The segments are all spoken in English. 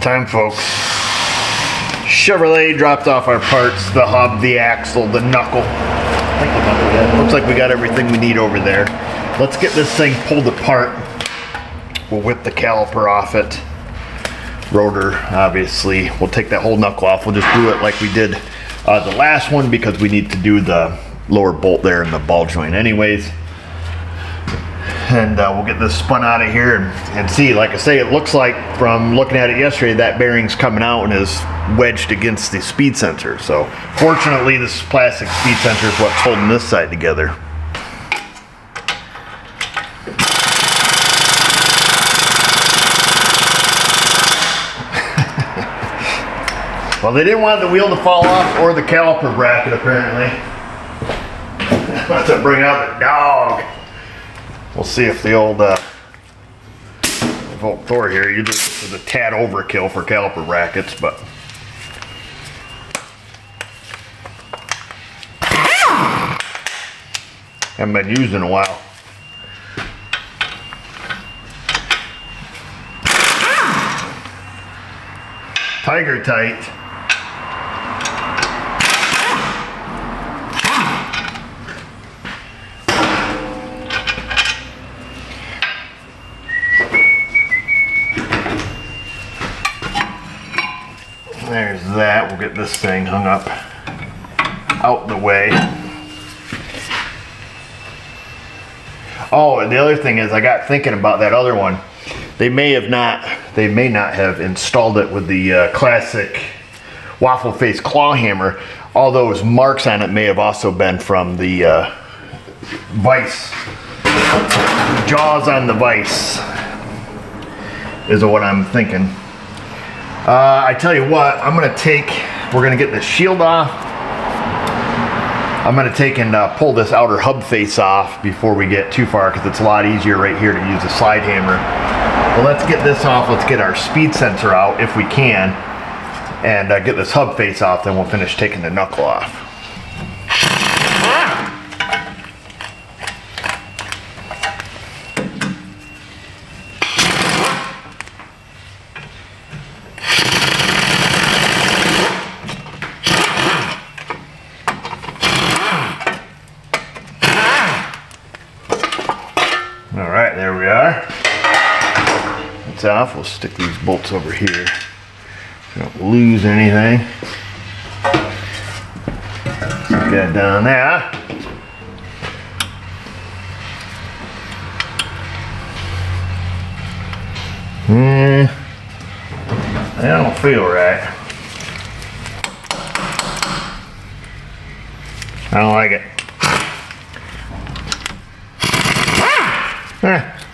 Time, folks. Chevrolet dropped off our parts, the hub, the axle, the knuckle. I think the knuckle, yeah. Looks like we got everything we need over there. Let's get this thing pulled apart. We'll whip the caliper off it. Rotor, obviously. We'll take that whole knuckle off. We'll just do it like we did the last one because we need to do the lower bolt there in the ball joint anyways. And we'll get this spun out of here and see. Like I say, it looks like from looking at it yesterday, that bearing's coming out and is wedged against the speed sensor. So fortunately, this plastic speed sensor is what's holding this side together. Well, they didn't want the wheel to fall off or the caliper bracket, apparently. About to bring out the dog. We'll see if the old Volt Thor here, usually this is a tad overkill for caliper brackets, but haven't been used in a while. Tiger tight. There's that. We'll get this thing hung up out the way. Oh, and the other thing is I got thinking about that other one. They may not have installed it with the classic waffle face claw hammer. All those marks on it may have also been from the vise. Jaws on the vise is what I'm thinking. I tell you what, we're gonna get the shield off. I'm gonna take and pull this outer hub face off before we get too far because it's a lot easier right here to use a slide hammer. But let's get this off, let's get our speed sensor out if we can, and get this hub face off, then we'll finish taking the knuckle off. All right, there we are. It's off. We'll stick these bolts over here so we don't lose anything. Get down there. That don't feel right. I don't like it.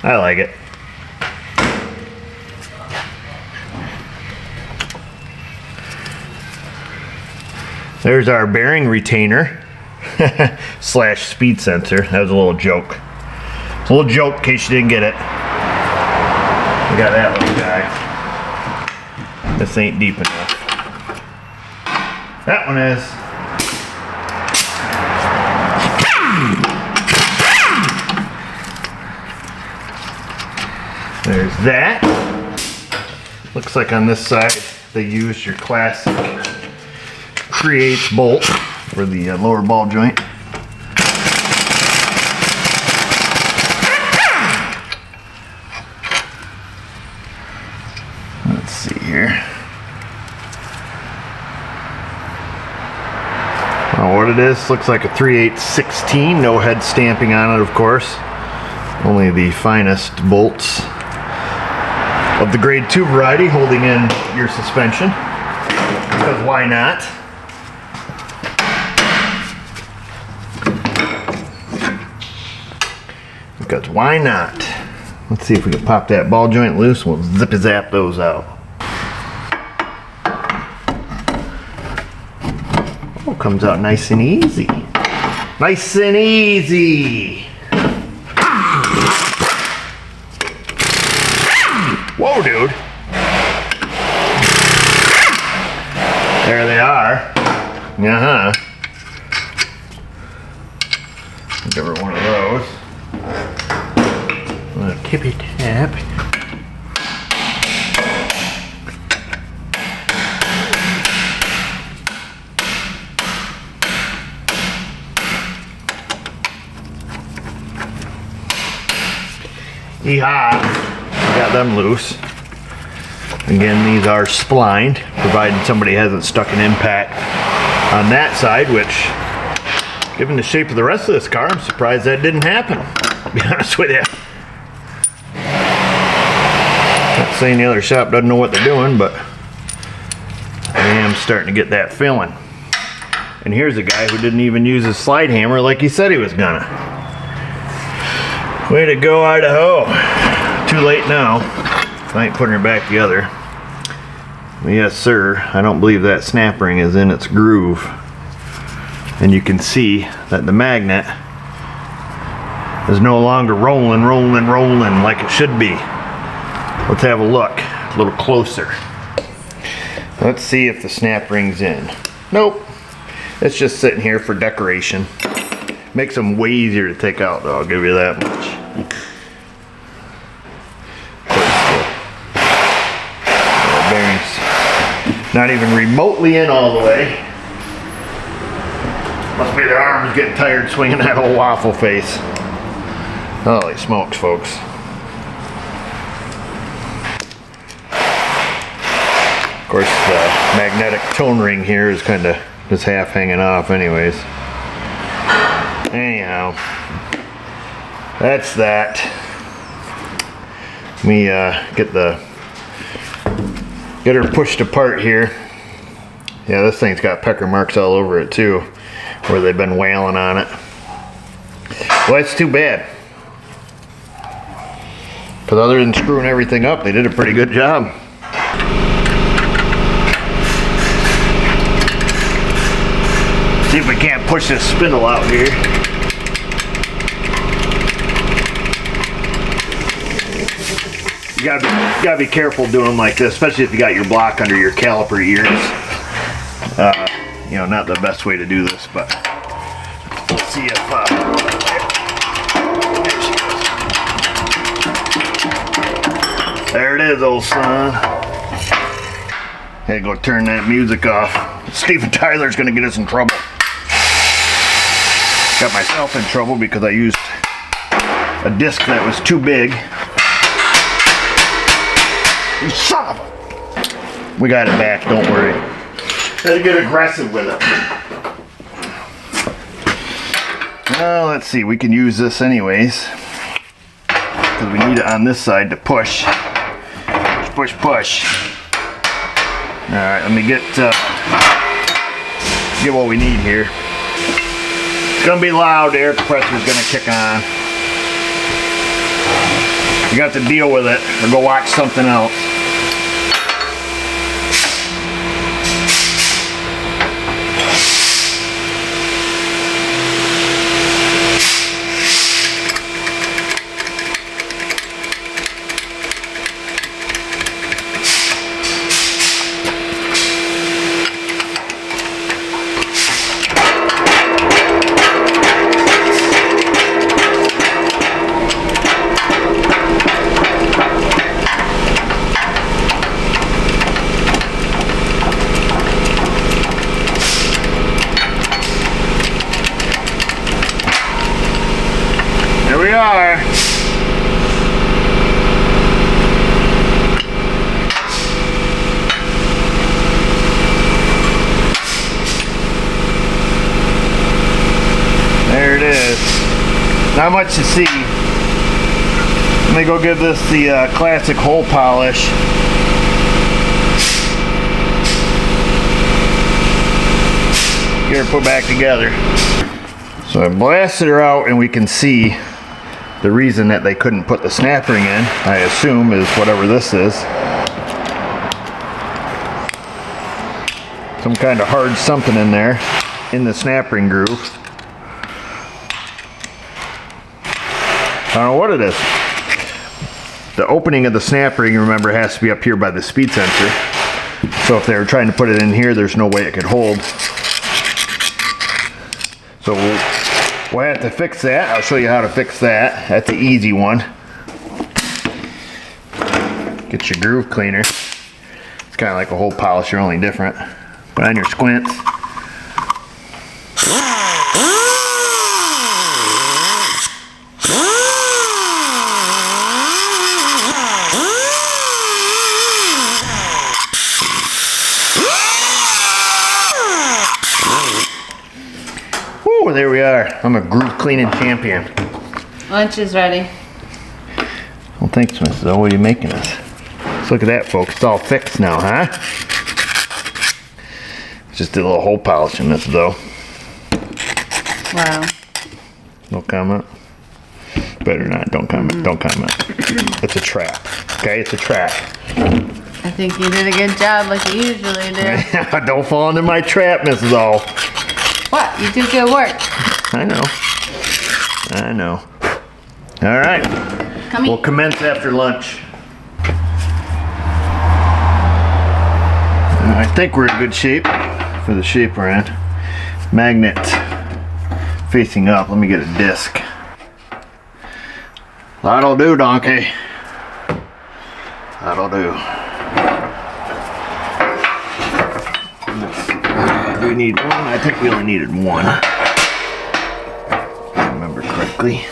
I like it. There's our bearing retainer slash speed sensor. That was a little joke. It's a little joke in case you didn't get it. We got that little guy. This ain't deep enough. That one is. There's that. Looks like on this side they used your classic creates bolt for the lower ball joint. Let's see here. What it is, looks like a 3/8/16, no head stamping on it, of course. Only the finest bolts of the grade 2 variety holding in your suspension, because why not? Because why not? Let's see if we can pop that ball joint loose. We'll zip-a-zap those out. Oh, comes out nice and easy. Nice and easy. Whoa, dude. There they are. Uh-huh. Give her one of those. A tippy tap. Yeehaw! Got them loose. Again, these are splined, provided somebody hasn't stuck an impact on that side, which, given the shape of the rest of this car, I'm surprised that didn't happen, to be honest with you. Not saying the other shop doesn't know what they're doing, but I am starting to get that feeling. And here's a guy who didn't even use his slide hammer like he said he was gonna. Way to go, Idaho. Too late now. I ain't putting her back together. Yes, sir. I don't believe that snap ring is in its groove. And you can see that the magnet is no longer rolling like it should be. Let's have a look a little closer. Let's see if the snap ring's in. Nope. It's just sitting here for decoration. Makes them way easier to take out, though, I'll give you that much. Bearings not even remotely in all the way. Must be their arms getting tired swinging that old waffle face. Holy smokes, folks. Of course, the magnetic tone ring here is kind of just half hanging off anyways. Anyhow, that's that. Let me get her pushed apart here. Yeah, this thing's got pecker marks all over it too, where they've been wailing on it. Well, that's too bad. Because other than screwing everything up, they did a pretty good job. See if we can't push this spindle out here. You gotta be careful doing them like this, especially if you got your block under your caliper ears. You know, not the best way to do this, but we'll see if there she goes. There it is, old son. Had to go turn that music off. Steven Tyler's gonna get us in trouble. Got myself in trouble because I used a disc that was too big. You son of a... We got it back, don't worry. Had to get aggressive with it. Well, let's see, we can use this anyways. Because we need it on this side to push. Push, push. Alright, let me get what we need here. It's gonna be loud, the air compressor's gonna kick on. You got to deal with it or go watch something else. are. There it is. Not much to see. Let me go give this the classic hole polish. Get her put back together. So I blasted her out, and we can see the reason that they couldn't put the snap ring in, I assume, is whatever this is. Some kind of hard something in there in the snap ring groove. I don't know what it is. The opening of the snap ring, remember, has to be up here by the speed sensor. So if they were trying to put it in here, there's no way it could hold. So we'll have to fix that. I'll show you how to fix that. That's the easy one. Get your groove cleaner. It's kind of like a hole polisher, only different. Put on your squints. there we are. I'm a groove cleaning champion. Lunch is ready. Well, thanks, Mrs. O. What are you making us? Let's look at that, folks. It's all fixed now, huh? Just did a little hole polishing, Mrs. O. Wow. No comment? Better not. Don't comment. Don't comment. It's a trap. Okay? It's a trap. I think you did a good job like you usually do. Don't fall into my trap, Mrs. O. What? You do good work. I know. I know. All right. Come We'll commence after lunch. I think we're in good shape for the shape we're in. Magnet facing up. Let me get a disc. That'll do, donkey. That'll do. Do we need one? I think we only needed one. If I remember correctly.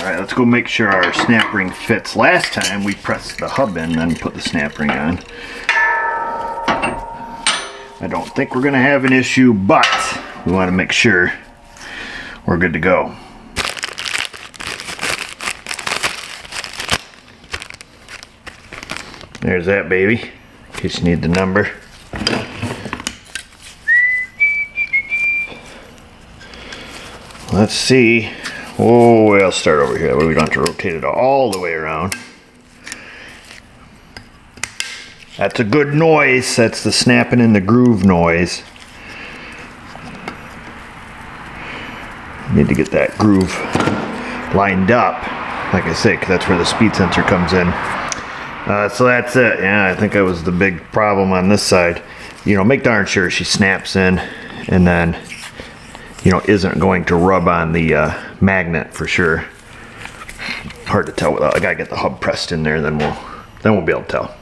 Let's go make sure our snap ring fits. Last time we pressed the hub in, then put the snap ring on. I don't think we're gonna have an issue, but we want to make sure we're good to go. There's that baby, in case you need the number. Let's see. Oh, I'll start over here. That way we don't have to rotate it all the way around. That's a good noise. That's the snapping in the groove noise. Need to get that groove lined up, like I say, because that's where the speed sensor comes in. So that's it. Yeah, I think that was the big problem on this side. You know, make darn sure she snaps in and then, you know, isn't going to rub on the magnet for sure. Hard to tell without. I gotta get the hub pressed in there, then we'll be able to tell.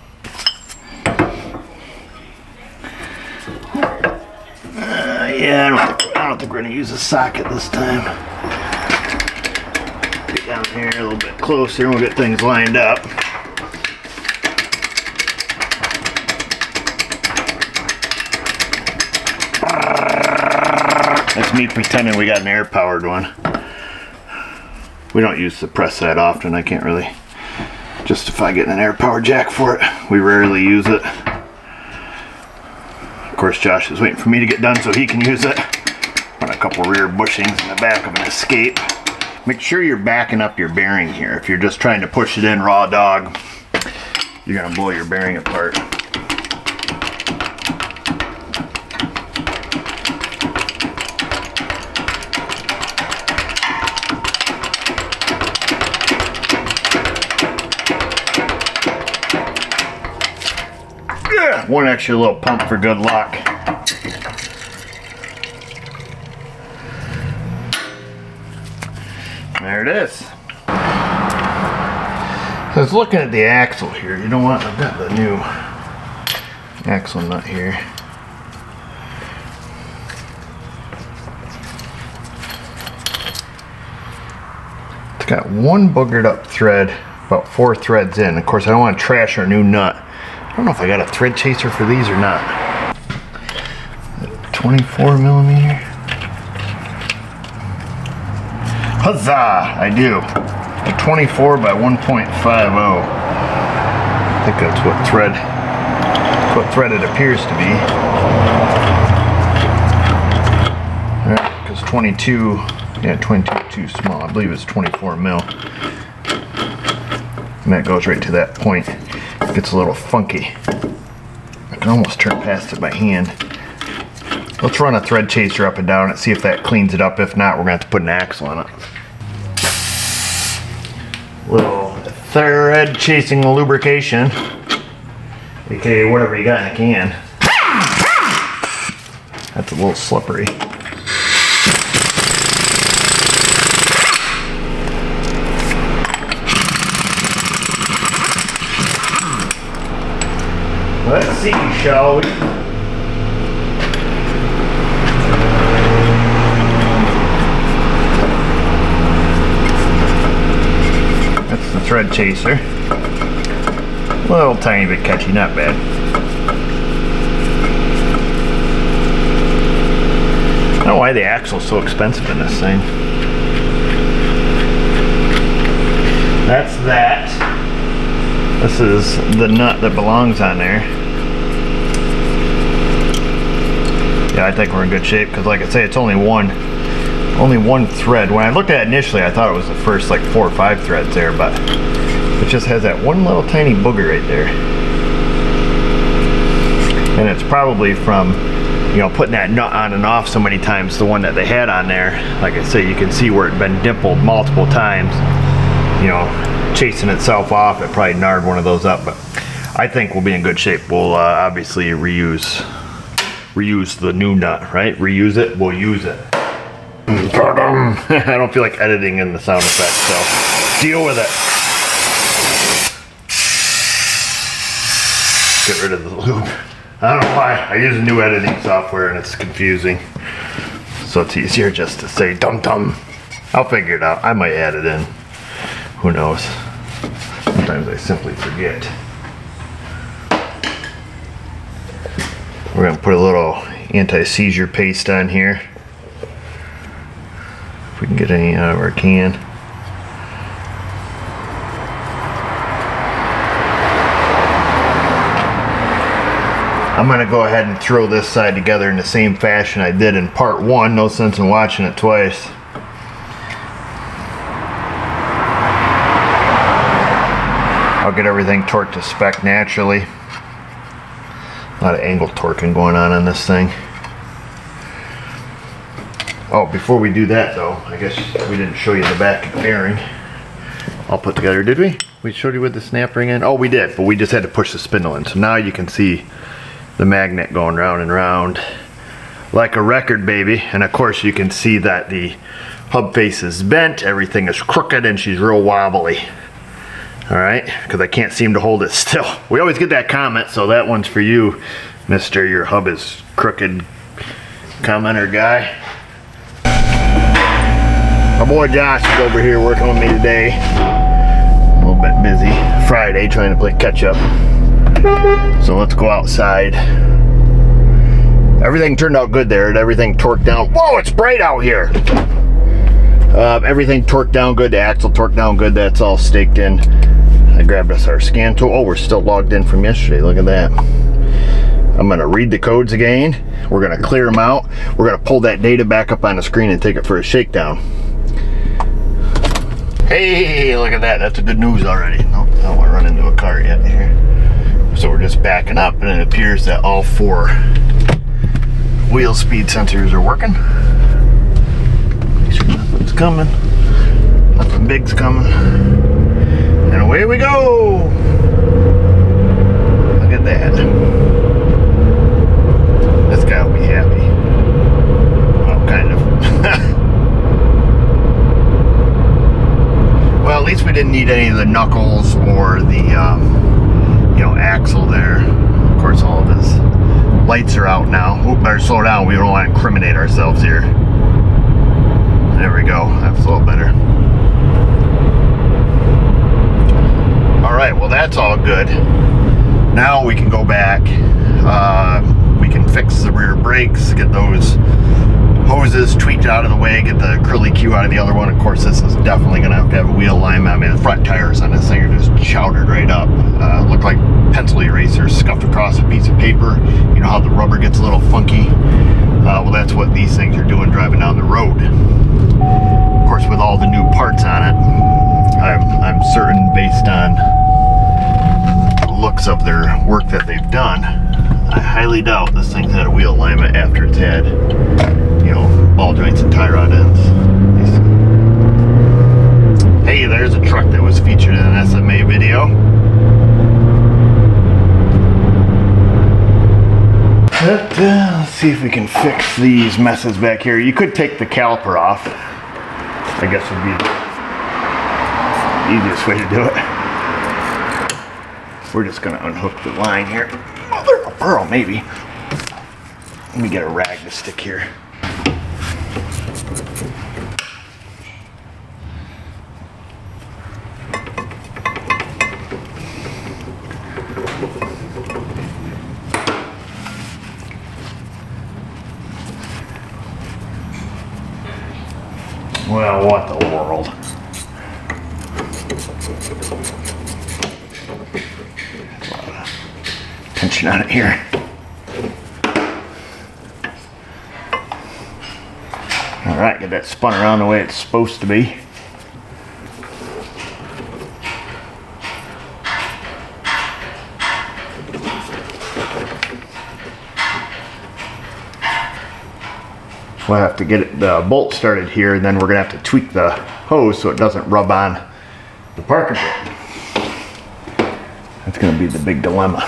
Yeah, I don't think we're gonna use a socket this time. Get down here a little bit closer, and we'll get things lined up. That's me pretending we got an air-powered one. We don't use the press that often. I can't really justify getting an air-powered jack for it. We rarely use it. Of course, Josh is waiting for me to get done so he can use it. Run a couple rear bushings in the back of an Escape. Make sure you're backing up your bearing here. If you're just trying to push it in raw dog, you're gonna blow your bearing apart. One extra little pump for good luck. There it is. So I was looking at the axle here. You know what? I've got the new axle nut here. It's got one boogered up thread, about 4 threads in. Of course, I don't want to trash our new nut. I don't know if I got a thread chaser for these or not. 24 millimeter. Huzzah! I do. A 24 by 1.50. I think that's what thread it appears to be. Alright, because 22, yeah, 22 is too small. I believe it's 24 mil. And that goes right to that point. It gets a little funky. I can almost turn past it by hand. Let's run a thread chaser up and down and see if that cleans it up. If not, we're going to have to put an axle on it. Little thread chasing lubrication, aka whatever you got in a can. That's a little slippery. Let's see, shall we? That's the thread chaser. A little tiny bit catchy, not bad. I don't know why the axle's so expensive in this thing. That's that. This is the nut that belongs on there. Yeah, I think we're in good shape because, like I say, it's only one thread. When I looked at it initially, I thought it was the first like 4 or 5 threads there, but it just has that one little tiny booger right there. And it's probably from, you know, putting that nut on and off so many times. The one that they had on there, like I say, you can see where it's been dimpled multiple times. You know, chasing itself off, it probably gnarred one of those up, but I think we'll be in good shape. We'll obviously reuse the new nut, right? Reuse it, we'll use it. I don't feel like editing in the sound effect, so deal with it. Get rid of the loop. I don't know why. I use a new editing software and it's confusing. So it's easier just to say dum-dum. I'll figure it out. I might add it in. Who knows? Sometimes I simply forget. We're gonna put a little anti-seizure paste on here. If we can get any out of our can. I'm gonna go ahead and throw this side together in the same fashion I did in part 1. No sense in watching it twice. I'll get everything torqued to spec naturally. A lot of angle torquing going on this thing. Oh, before we do that though, I guess we didn't show you the back bearing. All put together, did we? We showed you with the snap ring in? Oh, we did, but we just had to push the spindle in. So now you can see the magnet going round and round like a record, baby. And of course you can see that the hub face is bent, everything is crooked, and she's real wobbly. All right, because I can't seem to hold it still. We always get that comment, so that one's for you, Mr. Your hub is crooked commenter guy. My boy Josh is over here working with me today. A little bit busy. Friday, trying to play catch up. So let's go outside. Everything turned out good there. Everything torqued down. Whoa, it's bright out here. Everything torqued down good. The axle torqued down good. That's all staked in. I grabbed us our scan tool. Oh, we're still logged in from yesterday. Look at that. I'm going to read the codes again. We're going to clear them out. We're going to pull that data back up on the screen and take it for a shakedown. Hey, look at that. That's a good news already. Nope, I don't want to run into a car yet here. So we're just backing up, and it appears that all 4 wheel speed sensors are working. Make sure nothing's coming. Nothing big's coming. And away we go! Look at that. This guy will be happy. Well, kind of. Well, at least we didn't need any of the knuckles or the, you know, axle there. Of course, all of his lights are out now. Oop, better slow down. We don't want to incriminate ourselves here. There we go. That's a little better. Alright, well that's all good. Now we can go back. We can fix the rear brakes, get those hoses tweaked out of the way, get the curly Q out of the other one. Of course, this is definitely going to have a wheel alignment. I mean, the front tires on this thing are just chowdered right up. Look like pencil erasers scuffed across a piece of paper. You know how the rubber gets a little funky? Well, that's what these things are doing driving down the road. Of course, with all the new parts on it, I'm certain, based on the looks of their work that they've done, I highly doubt this thing's had a wheel alignment after it's had, you know, ball joints and tie rod ends. Hey, there's a truck that was featured see if we can fix these messes back here. You could take the caliper off. I guess would be the easiest way to do it. We're just gonna unhook the line here. Mother of pearl, maybe. Let me get a rag to stick here. Well, what the world? A lot of tension on it here. All right, get that spun around the way it's supposed to be. We'll have to get the bolt started here, and then we're gonna have to tweak the hose so it doesn't rub on the parking brake. That's gonna be the big dilemma.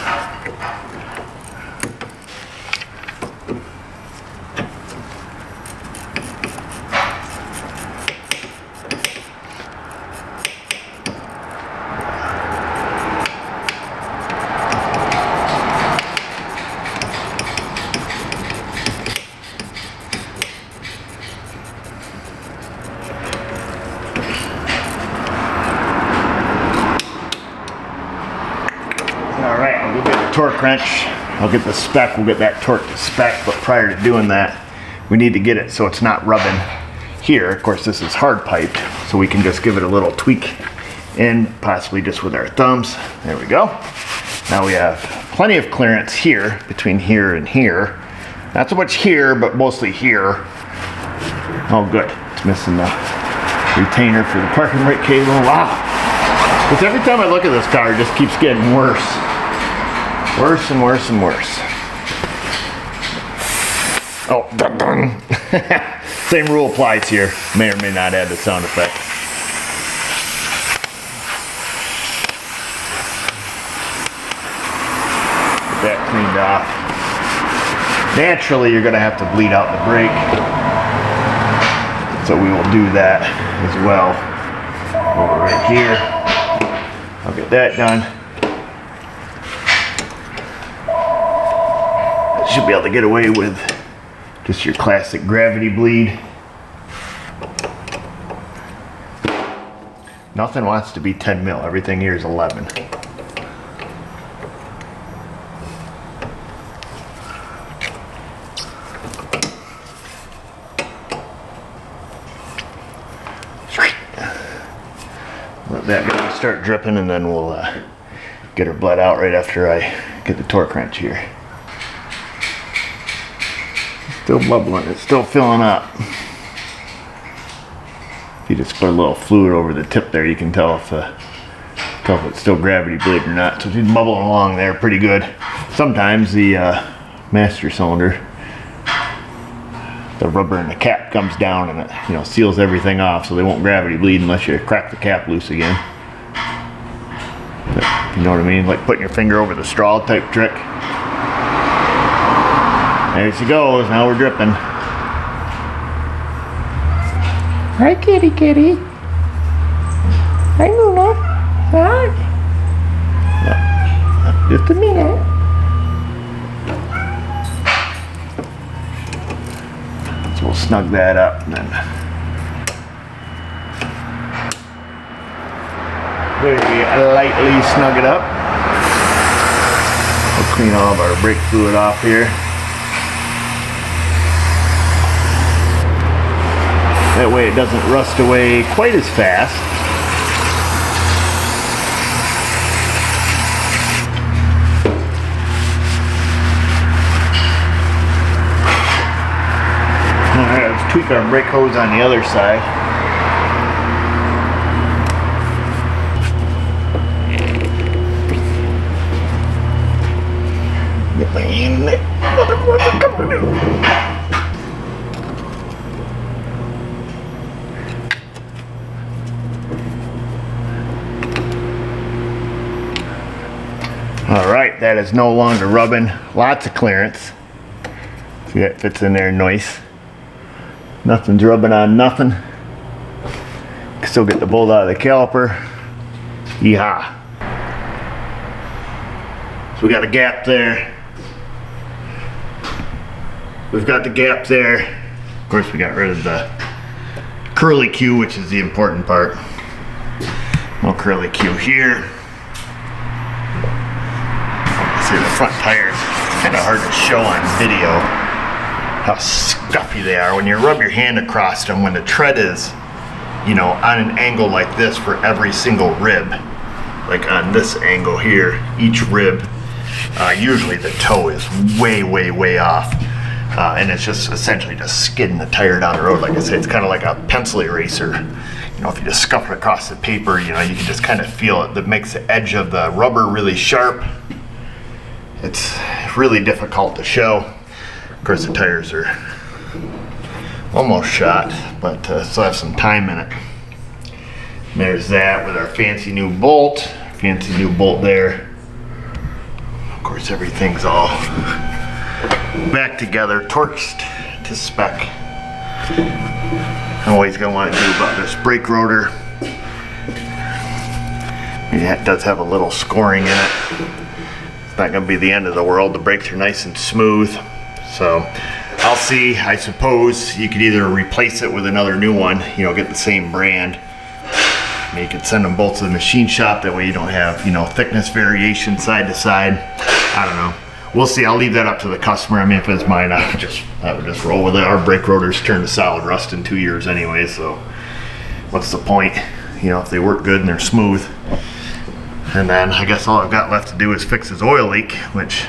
Torque wrench. I'll get the spec, we'll get that torque to spec, but prior to doing that, we need to get it so it's not rubbing here. Of course, this is hard piped, so we can just give it a little tweak and possibly just with our thumbs. There we go. Now we have plenty of clearance here, between here and here. Not so much here, but mostly here. Oh good, it's missing the retainer for the parking brake cable. Wow. Because every time I look at this car, it just keeps getting worse. Worse and worse and worse. Oh, dun dun. Same rule applies here. May or may not add the sound effect. Get that cleaned off. Naturally, you're gonna have to bleed out the brake. So we will do that as well. Over right here. I'll get that done. Should be able to get away with just your classic gravity bleed. Nothing wants to be 10 mil. Everything here is 11. Let that guy start dripping, and then we'll get her bled out right after I get the torque wrench here. Still bubbling, it's still filling up. If you just put a little fluid over the tip there, you can tell if it's still gravity bleed or not. So she's bubbling along there pretty good. Sometimes the master cylinder, the rubber in the cap comes down and it seals everything off, so they won't gravity bleed unless you crack the cap loose again. But, you know what I mean? Like putting your finger over the straw type trick. There she goes, now we're dripping. Hi kitty kitty. Hi Luna. Hi. Just a minute. So we'll snug that up and then very lightly snug it up. We'll clean all of our brake fluid off here. That way it doesn't rust away quite as fast. Alright, let's tweak our brake hose on the other side. Get my hand in there. Motherfucker, come on. Alright, that is no longer rubbing. Lots of clearance. See See, that fits in there nice. Nothing's rubbing on nothing. Still get the bolt out of the caliper. Yeehaw. So we got a gap there. We've got the gap there. Of course, we got rid of the curly Q, which is the important part. No curly Q here. See, the front tires, kind of hard to show on video how scuffy they are. When you rub your hand across them, when the tread is, you know, on an angle like this for every single rib, like on this angle here, each rib, usually the toe is way off. And it's just essentially just skidding the tire down the road. Like I said, it's kind of like a pencil eraser. You know, if you just scuff it across the paper, you know, you can just kind of feel it. That makes the edge of the rubber really sharp. It's really difficult to show. Of course, the tires are almost shot, but still have some time in it. And there's that with our fancy new bolt. Fancy new bolt there. Of course, everything's all back together, torqued to spec. And what he's gonna want to do about this brake rotor. Yeah, it does have a little scoring in it. It's not gonna be the end of the world. The brakes are nice and smooth. So I'll see. I suppose you could either replace it with another new one, you know, get the same brand. Maybe you could send them both to the machine shop. That way you don't have, you know, thickness variation side to side. I don't know. We'll see. I'll leave that up to the customer. I mean, if it's mine, I would just roll with it. Our brake rotors turn to solid rust in 2 years anyway, so what's the point? You know, if they work good and they're smooth. And then I guess all I've got left to do is fix his oil leak, which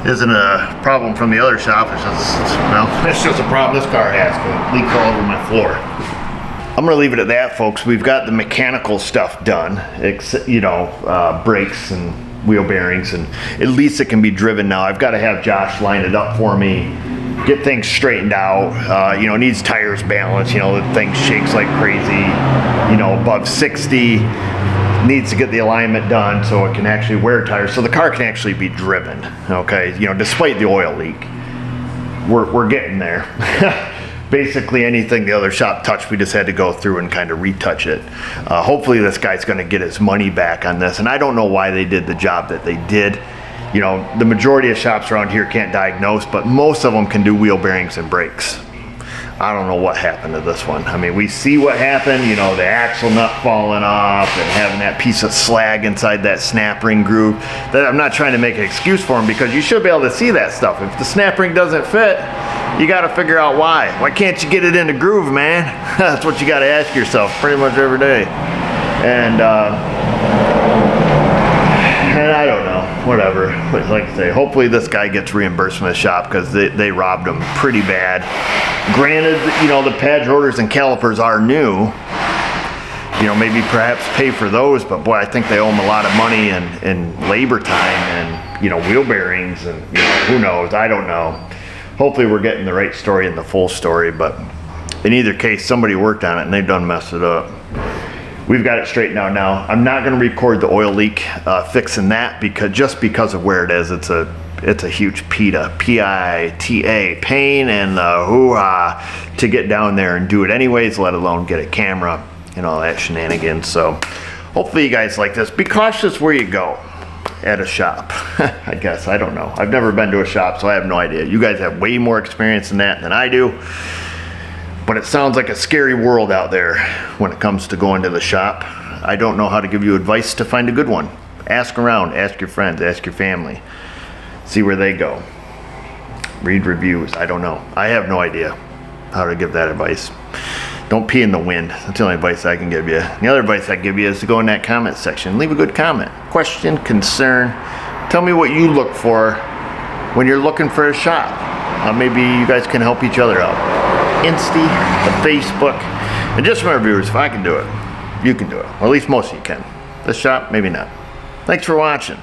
isn't a problem from the other shop. It's just, well, it's just a problem this car has, because it leaks all over my floor. I'm gonna leave it at that, folks. We've got the mechanical stuff done, you know, brakes and wheel bearings, and at least it can be driven now. I've got to have Josh line it up for me, get things straightened out. You know, needs tires balanced. You know, the thing shakes like crazy. You know, above 60, needs to get the alignment done so it can actually wear tires, so the car can actually be driven. Okay, you know, despite the oil leak, we're getting there. Basically anything the other shop touched, we just had to go through and kind of retouch it. Hopefully this guy's going to get his money back on this, and I don't know why they did the job that they did. You know, the majority of shops around here can't diagnose, but most of them can do wheel bearings and brakes. I don't know what happened to this one. I mean, we see what happened, you know, the axle nut falling off and having that piece of slag inside that snap ring groove. That I'm not trying to make an excuse for them, because you should be able to see that stuff. If the snap ring doesn't fit, you got to figure out why. Why can't you get it in the groove, man? That's what you got to ask yourself pretty much every day. And I don't know, whatever. But like I say, hopefully this guy gets reimbursed from the shop, because they robbed him pretty bad. Granted, you know, the pads, rotors, and calipers are new. You know, maybe perhaps pay for those, but boy, I think they owe him a lot of money and labor time and, you know, wheel bearings and, you know, who knows, I don't know. Hopefully we're getting the right story and the full story, but in either case, somebody worked on it and they done messed it up. We've got it straightened out now. I'm not going to record the oil leak fixing that, because of where it is. It's a huge P-I-T-A, pain and the hoo-ha to get down there and do it anyways, let alone get a camera and all that shenanigans. So hopefully you guys like this. Be cautious where you go at a shop. I guess, I don't know. I've never been to a shop, so I have no idea. You guys have way more experience in that than I do. But it sounds like a scary world out there when it comes to going to the shop. I don't know how to give you advice to find a good one. Ask around, ask your friends, ask your family. See where they go. Read reviews, I don't know. I have no idea how to give that advice. Don't pee in the wind. That's the only advice I can give you. The other advice I can give you is to go in that comment section. Leave a good comment. Question, concern. Tell me what you look for when you're looking for a shop. Maybe you guys can help each other out. Insta, the Facebook. And just remember, viewers, if I can do it, you can do it. Or at least most of you can. This shop, maybe not. Thanks for watching.